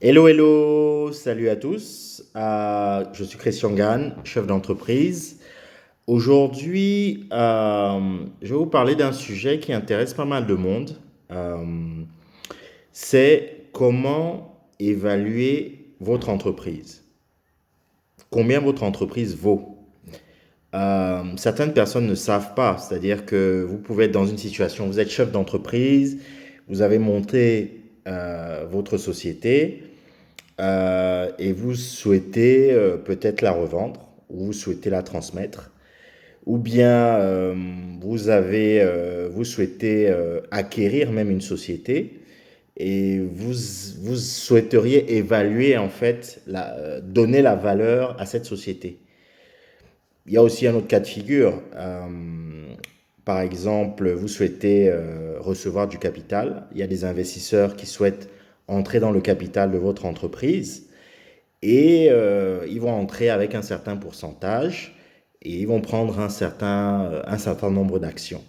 Hello, hello, salut à tous. Je suis Christian Gann, chef d'entreprise. Aujourd'hui, je vais vous parler d'un sujet qui intéresse pas mal de monde. Euh, c'est comment évaluer votre entreprise. Combien votre entreprise vaut. Certaines personnes ne savent pas, c'est-à-dire que vous pouvez être dans une situation, vous êtes chef d'entreprise, vous avez monté votre société. Et vous souhaitez peut-être la revendre ou vous souhaitez la transmettre ou bien vous souhaitez acquérir même une société et vous souhaiteriez évaluer en fait donner la valeur à cette société. Il y a aussi un autre cas de figure. Par exemple, vous souhaitez recevoir du capital. Il y a des investisseurs qui souhaitent entrer dans le capital de votre entreprise et ils vont entrer avec un certain pourcentage et ils vont prendre un certain nombre d'actions.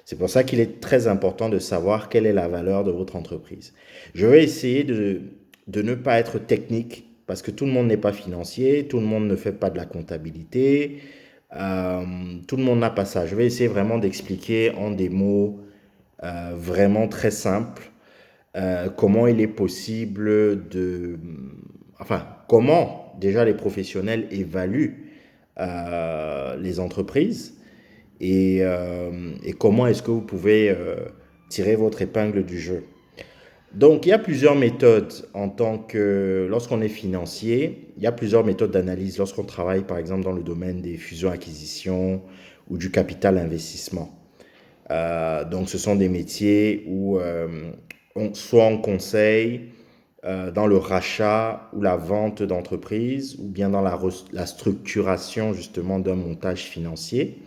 C'est pour ça qu'il est très important de savoir quelle est la valeur de votre entreprise. Je vais essayer de ne pas être technique parce que tout le monde n'est pas financier, tout le monde ne fait pas de la comptabilité, euh, tout le monde n'a pas ça. Je vais essayer vraiment d'expliquer en des mots vraiment très simples comment il est possible enfin, comment déjà les professionnels évaluent les entreprises et comment est-ce que vous pouvez tirer votre épingle du jeu. Donc, il y a plusieurs méthodes lorsqu'on est financier, il y a plusieurs méthodes d'analyse lorsqu'on travaille, par exemple, dans le domaine des fusions-acquisitions ou du capital investissement. Donc, ce sont des métiers où soit on conseille dans le rachat ou la vente d'entreprises, ou bien dans la structuration justement d'un montage financier,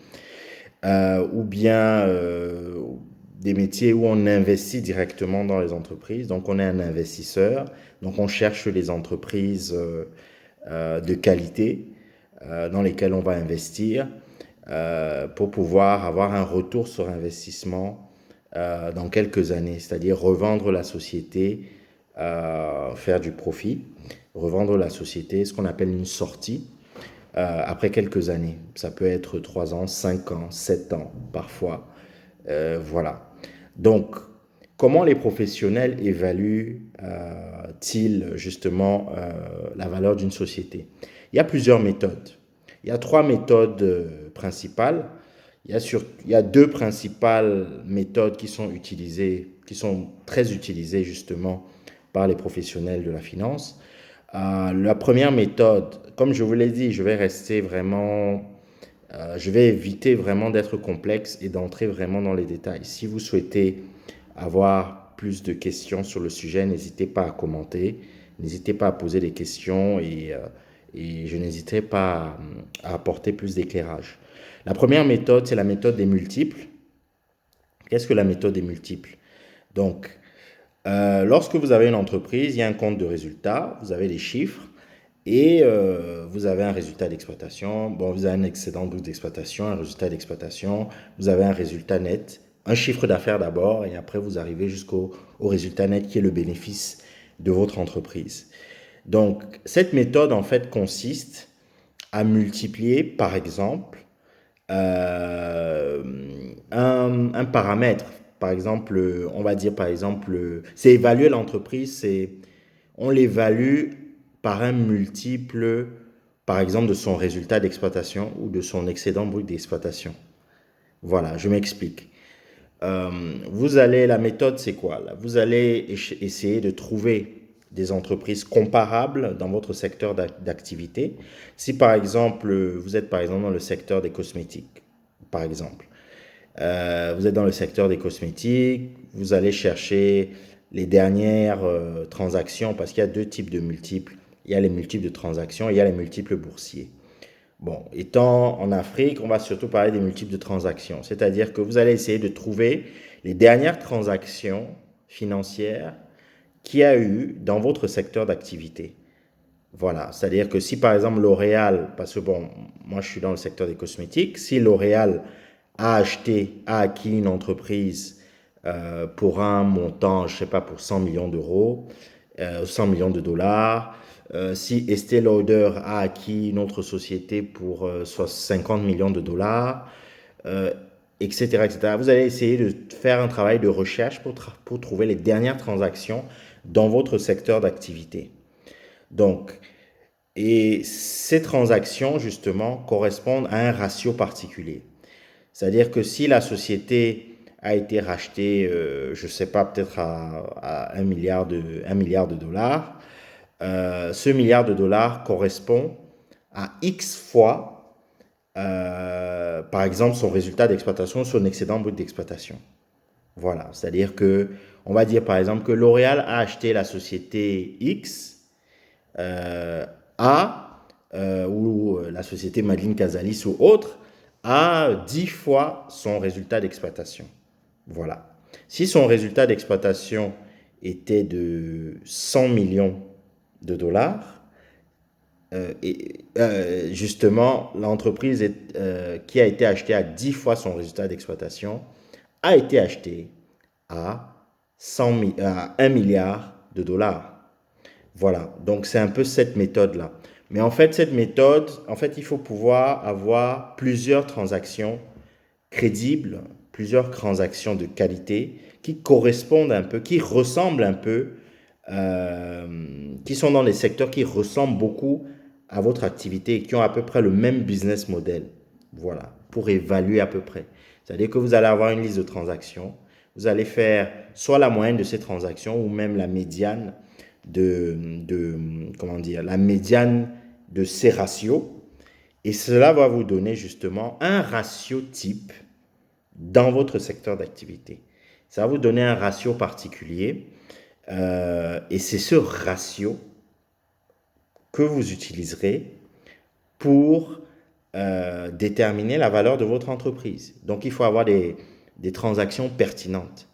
ou bien des métiers où on investit directement dans les entreprises. Donc, on est un investisseur, donc on cherche les entreprises de qualité dans lesquelles on va investir pour pouvoir avoir un retour sur investissement dans quelques années, c'est-à-dire revendre la société, faire du profit, revendre la société, ce qu'on appelle une sortie, après quelques années. Ça peut être 3 ans, 5 ans, 7 ans parfois. Voilà. Donc, comment les professionnels évaluent-ils justement la valeur d'une société? Il y a plusieurs méthodes. Il y a trois méthodes principales. Il y a deux principales méthodes qui sont utilisées, qui sont très utilisées justement par les professionnels de la finance. La première méthode, comme je vous l'ai dit, je vais éviter vraiment d'être complexe et d'entrer vraiment dans les détails. Si vous souhaitez avoir plus de questions sur le sujet, n'hésitez pas à commenter, n'hésitez pas à poser des questions et je n'hésiterai pas à apporter plus d'éclairage. La première méthode, c'est la méthode des multiples. Qu'est-ce que la méthode des multiples? Donc, lorsque vous avez une entreprise, il y a un compte de résultat, vous avez des chiffres et vous avez un résultat d'exploitation. Bon, vous avez un excédent brut d'exploitation, un résultat d'exploitation, vous avez un résultat net, un chiffre d'affaires d'abord et après vous arrivez au résultat net qui est le bénéfice de votre entreprise. Donc, cette méthode en fait consiste à multiplier par exemple euh, un paramètre. Par exemple, on va dire par exemple, c'est évaluer l'entreprise, on l'évalue par un multiple, par exemple, de son résultat d'exploitation ou de son excédent brut d'exploitation. Voilà, je m'explique. La méthode, c'est quoi là? Vous allez essayer de trouver des entreprises comparables dans votre secteur d'activité. Si par exemple, vous êtes par exemple dans le secteur des cosmétiques, par exemple, vous êtes dans le secteur des cosmétiques, vous allez chercher les dernières transactions parce qu'il y a deux types de multiples. Il y a les multiples de transactions et il y a les multiples boursiers. Bon, étant en Afrique, on va surtout parler des multiples de transactions. C'est-à-dire que vous allez essayer de trouver les dernières transactions financières qu'il y a eu dans votre secteur d'activité. Voilà, c'est-à-dire que si par exemple L'Oréal, parce que bon, moi je suis dans le secteur des cosmétiques, si L'Oréal a acquis une entreprise pour un montant, je ne sais pas, pour 100 millions d'euros, 100 millions de dollars. Si Estée Lauder a acquis une autre société pour 50 millions de dollars, euh, etc., etc. Vous allez essayer de faire un travail de recherche pour trouver les dernières transactions dans votre secteur d'activité. Donc, et ces transactions, justement, correspondent à un ratio particulier. C'est-à-dire que si la société a été rachetée, je ne sais pas, peut-être à 1 milliard de dollars, ce milliard de dollars correspond à X fois, par exemple, son résultat d'exploitation, son excédent brut d'exploitation. Voilà, c'est-à-dire que, on va dire par exemple que L'Oréal a acheté la société X euh, A, ou la société Madeleine Casalis ou autre, a 10 fois son résultat d'exploitation. Voilà. Si son résultat d'exploitation était de 100 millions de dollars, justement, l'entreprise qui a été achetée à 10 fois son résultat d'exploitation a été achetée à, 100 à 1 milliard de dollars. Voilà, donc c'est un peu cette méthode-là. Mais en fait, cette méthode, en fait, il faut pouvoir avoir plusieurs transactions crédibles, plusieurs transactions de qualité qui correspondent un peu, qui ressemblent un peu, qui sont dans les secteurs qui ressemblent beaucoup à votre activité et qui ont à peu près le même business model. Voilà, pour évaluer à peu près. C'est-à-dire que vous allez avoir une liste de transactions, vous allez faire soit la moyenne de ces transactions ou même la médiane comment dire, la médiane de ces ratios. Et cela va vous donner justement un ratio type dans votre secteur d'activité. Ça va vous donner un ratio particulier. Et c'est ce ratio que vous utiliserez pour déterminer la valeur de votre entreprise. Donc, il faut avoir des transactions pertinentes.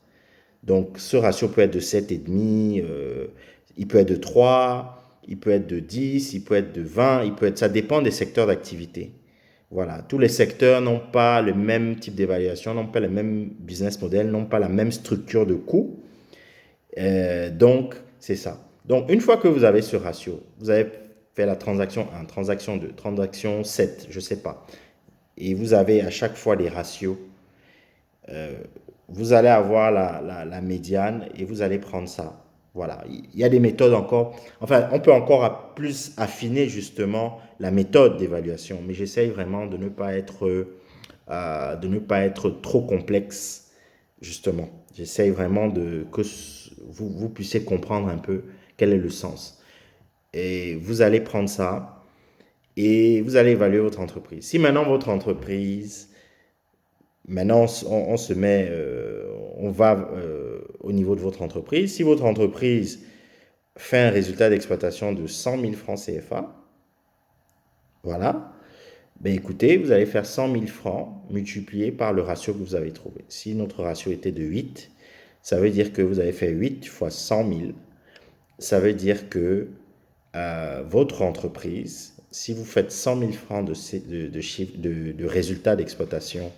Donc, ce ratio peut être de 7,5, il peut être de 3, il peut être de 10, il peut être de 20, ça dépend des secteurs d'activité. Voilà, tous les secteurs n'ont pas le même type d'évaluation, n'ont pas le même business model, n'ont pas la même structure de coût. Donc, c'est ça. Donc, une fois que vous avez ce ratio, vous avez fait la transaction 1, transaction 2, transaction 7, je ne sais pas, et vous avez à chaque fois des ratios, vous allez avoir la médiane et vous allez prendre ça. Voilà, il y a des méthodes encore, enfin, on peut encore plus affiner justement la méthode d'évaluation, mais j'essaye vraiment de ne pas être trop complexe, justement. J'essaye vraiment que vous puissiez comprendre un peu quel est le sens. Et vous allez prendre ça et vous allez évaluer votre entreprise. Si maintenant votre entreprise, maintenant on se met, on va au niveau de votre entreprise. Si votre entreprise fait un résultat d'exploitation de 100 000 francs CFA, voilà, ben écoutez, vous allez faire 100 000 francs multiplié par le ratio que vous avez trouvé. Si notre ratio était de 8, ça veut dire que vous avez fait 8 fois 100 000. Ça veut dire que votre entreprise, si vous faites 100 000 francs de résultats d'exploitation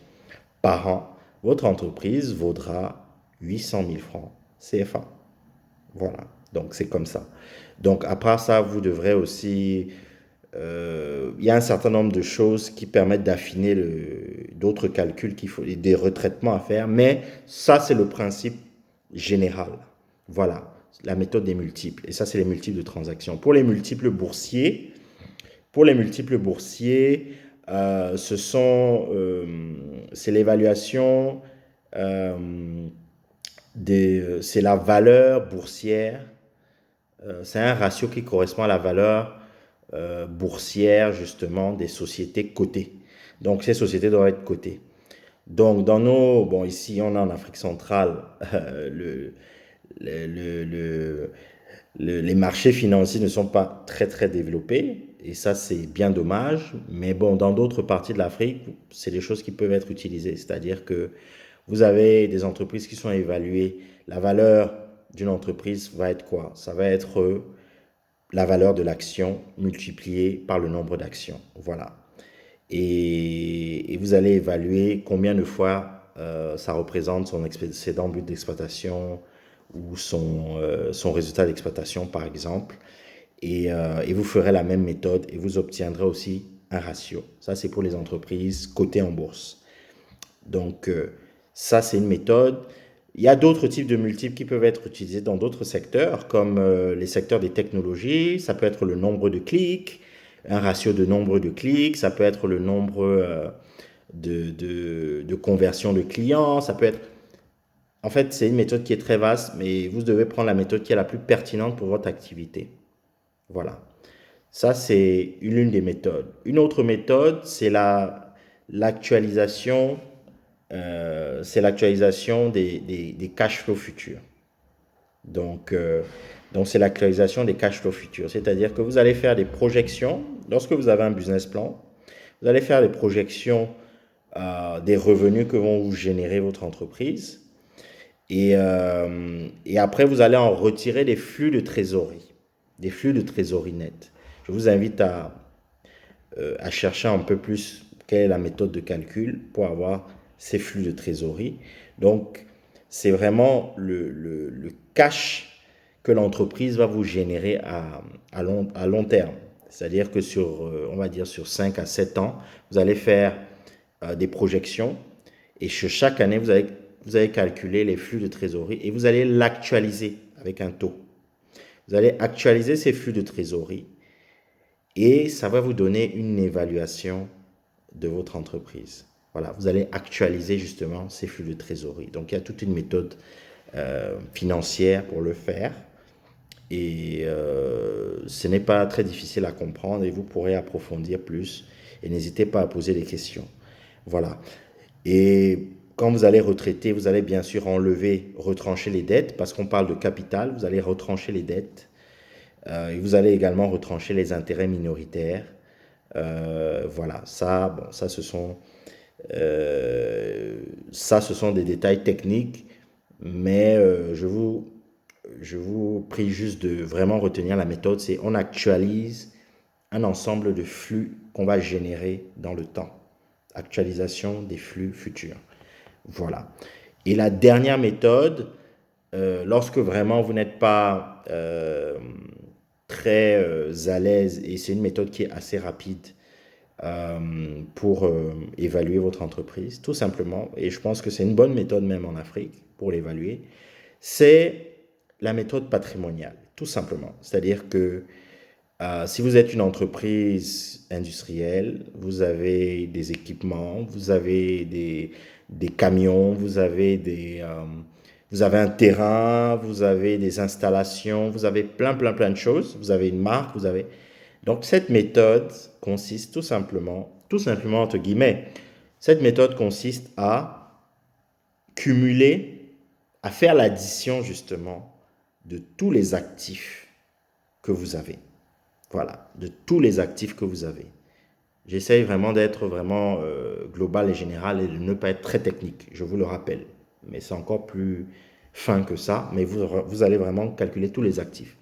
par an, votre entreprise vaudra 800 000 francs CFA. Voilà, donc c'est comme ça. Donc après ça, vous devrez aussi il y a un certain nombre de choses qui permettent d'affiner d'autres calculs qu'il faut, des retraitements à faire, mais ça, c'est le principe général. Voilà, la méthode des multiples. Et ça, c'est les multiples de transactions. Pour les multiples boursiers, c'est l'évaluation, c'est la valeur boursière. C'est un ratio qui correspond à la valeur boursière, justement, des sociétés cotées. Donc, ces sociétés doivent être cotées. Donc, bon, ici, on est en Afrique centrale, le, le, le, les marchés financiers ne sont pas très, très développés. Et ça, c'est bien dommage. Mais bon, dans d'autres parties de l'Afrique, c'est des choses qui peuvent être utilisées. C'est-à-dire que vous avez des entreprises qui sont évaluées. La valeur d'une entreprise va être quoi? Ça va être la valeur de l'action multipliée par le nombre d'actions. Voilà. Et vous allez évaluer combien de fois ça représente son excédent but d'exploitation ou son résultat d'exploitation, par exemple. Et vous ferez la même méthode et vous obtiendrez aussi un ratio. Ça, c'est pour les entreprises cotées en bourse. Donc, ça, c'est une méthode. Il y a d'autres types de multiples qui peuvent être utilisés dans d'autres secteurs, comme les secteurs des technologies. Ça peut être le nombre de clics, un ratio de nombre de clics. Ça peut être le nombre de conversions de clients. Ça peut être... En fait, c'est une méthode qui est très vaste, mais vous devez prendre la méthode qui est la plus pertinente pour votre activité. Voilà. Ça, c'est l'une des méthodes. Une autre méthode, l'actualisation c'est l'actualisation des cash flows futurs. Donc, c'est l'actualisation des cash flows futurs. C'est-à-dire que vous allez faire des projections. Lorsque vous avez un business plan, vous allez faire des projections des revenus que vont vous générer votre entreprise. Et après, vous allez en retirer des flux de trésorerie net. Je vous invite à chercher un peu plus quelle est la méthode de calcul pour avoir ces flux de trésorerie. Donc, c'est vraiment le cash que l'entreprise va vous générer à long terme. C'est-à-dire que on va dire sur 5 à 7 ans, vous allez faire des projections et sur chaque année, vous allez calculer les flux de trésorerie et vous allez l'actualiser avec un taux. Vous allez actualiser ces flux de trésorerie et ça va vous donner une évaluation de votre entreprise. Voilà, vous allez actualiser justement ces flux de trésorerie. Donc, il y a toute une méthode financière pour le faire. Et ce n'est pas très difficile à comprendre et vous pourrez approfondir plus. Et n'hésitez pas à poser des questions. Voilà. Et quand vous allez retraiter, vous allez bien sûr retrancher les dettes parce qu'on parle de capital. Vous allez retrancher les dettes. Et vous allez également retrancher les intérêts minoritaires. Voilà, ça, ce sont des détails techniques, mais je vous prie juste de vraiment retenir la méthode. C'est on actualise un ensemble de flux qu'on va générer dans le temps. Actualisation des flux futurs. Voilà. Et la dernière méthode, lorsque vraiment vous n'êtes pas très à l'aise, et c'est une méthode qui est assez rapide pour évaluer votre entreprise, tout simplement, et je pense que c'est une bonne méthode même en Afrique pour l'évaluer, c'est la méthode patrimoniale, tout simplement. C'est-à-dire que si vous êtes une entreprise industrielle, vous avez des équipements, vous avez des camions, vous avez un terrain, vous avez des installations, vous avez plein de choses, vous avez une marque, vous avez... Donc cette méthode consiste tout simplement entre guillemets, cette méthode consiste à cumuler, à faire l'addition justement de tous les actifs que vous avez. Voilà, de tous les actifs que vous avez. J'essaye vraiment d'être vraiment global et général et de ne pas être très technique, je vous le rappelle. Mais c'est encore plus fin que ça, mais vous allez vraiment calculer tous les actifs.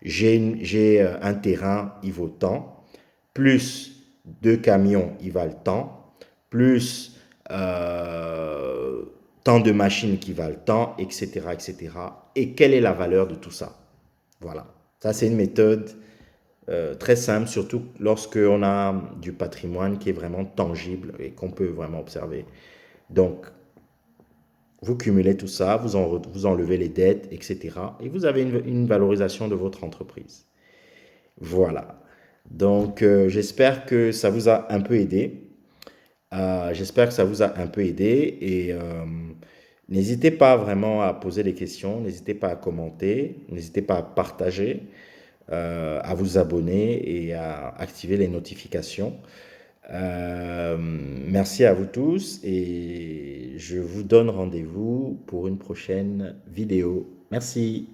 J'ai un terrain, il vaut tant, plus deux camions, il valent tant, plus tant de machines qui valent tant, etc., etc. Et quelle est la valeur de tout ça? Voilà. Ça, c'est une méthode très simple, surtout lorsqu'on a du patrimoine qui est vraiment tangible et qu'on peut vraiment observer. Donc, vous cumulez tout ça, vous enlevez les dettes, etc. Et vous avez une valorisation de votre entreprise. Voilà. Donc, j'espère que ça vous a un peu aidé. J'espère que ça vous a un peu aidé et n'hésitez pas vraiment à poser des questions, n'hésitez pas à commenter, n'hésitez pas à partager, à vous abonner et à activer les notifications. Merci à vous tous et je vous donne rendez-vous pour une prochaine vidéo. Merci.